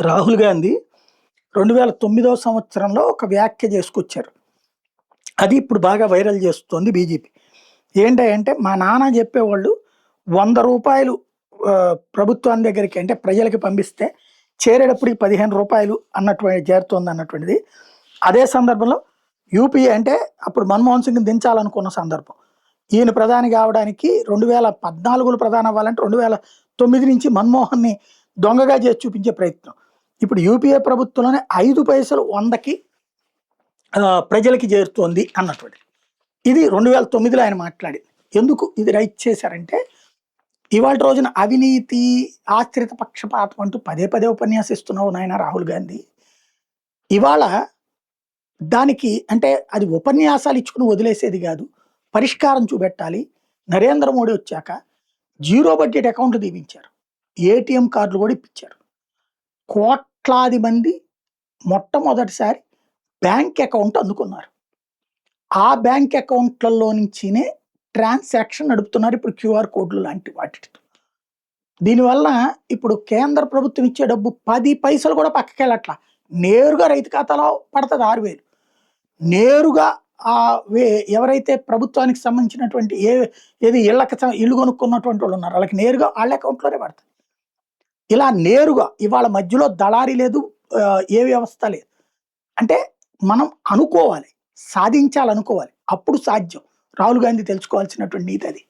రాహుల్ గాంధీ 2009 సంవత్సరంలో ఒక వ్యాఖ్య చేసుకొచ్చారు. అది ఇప్పుడు బాగా వైరల్ చేస్తోంది బీజేపీ. ఏంటంటే మా నాన్న చెప్పేవాళ్ళు రూ. 100 ప్రభుత్వాన్ని దగ్గరికి అంటే ప్రజలకి పంపిస్తే చేరేటప్పటికి రూ. 15 అన్నటువంటి చేరుతోంది అన్నటువంటిది. అదే సందర్భంలో యూపీఏ అంటే అప్పుడు మన్మోహన్ సింగ్ దించాలనుకున్న సందర్భం. ఈయన ప్రధాని కావడానికి 2014లో ప్రధాని అవ్వాలంటే 2009 నుంచి మన్మోహన్ని దొంగగా చేసి చూపించే ప్రయత్నం. ఇప్పుడు యూపీఏ ప్రభుత్వంలోనే 5 పైసలు 100కి ప్రజలకి చేరుతోంది అన్నటువంటిది. ఇది 2009లో ఆయన మాట్లాడింది. ఎందుకు ఇది రైట్ చేశారంటే ఇవాళ రోజున అవినీతి, ఆశ్రిత పక్షపాతం అంటూ పదే పదే ఉపన్యాసిస్తున్నావు నాయన రాహుల్ గాంధీ. ఇవాళ దానికి అంటే అది ఉపన్యాసాలు ఇచ్చుకుని వదిలేసేది కాదు. పరిష్కారం చూపెట్టాలి. నరేంద్ర మోడీ వచ్చాక జీరో బడ్జెట్ అకౌంట్లు దీవించారు. ఏటీఎం కార్డులు కూడా ఇప్పించారు. కోట్లాది మంది మొట్టమొదటిసారి బ్యాంక్ అకౌంట్ అందుకున్నారు. ఆ బ్యాంక్ అకౌంట్లలో నుంచినే ట్రాన్సాక్షన్ నడుపుతున్నారు ఇప్పుడు క్యూఆర్ కోడ్లు లాంటి వాటితో. దీనివల్ల ఇప్పుడు కేంద్ర ప్రభుత్వం ఇచ్చే డబ్బు 10 పైసలు కూడా పక్కకి వెళ్ళట్లా. నేరుగా రైతు ఖాతాలో పడుతుంది 6,000. నేరుగా ఎవరైతే ప్రభుత్వానికి సంబంధించినటువంటి ఏది ఇల్లు కొనుక్కున్నటువంటి వాళ్ళు ఉన్నారు వాళ్ళకి నేరుగా వాళ్ళ అకౌంట్లోనే పడుతుంది. ఇలా నేరుగా ఇవాళ మధ్యలో దళారీ లేదు, ఏ వ్యవస్థ లేదు. అంటే మనం అనుకోవాలి, సాధించాలనుకోవాలి, అప్పుడు సాధ్యం. రాహుల్ గాంధీ తెలుసుకోవాల్సినటువంటి నీతి అది.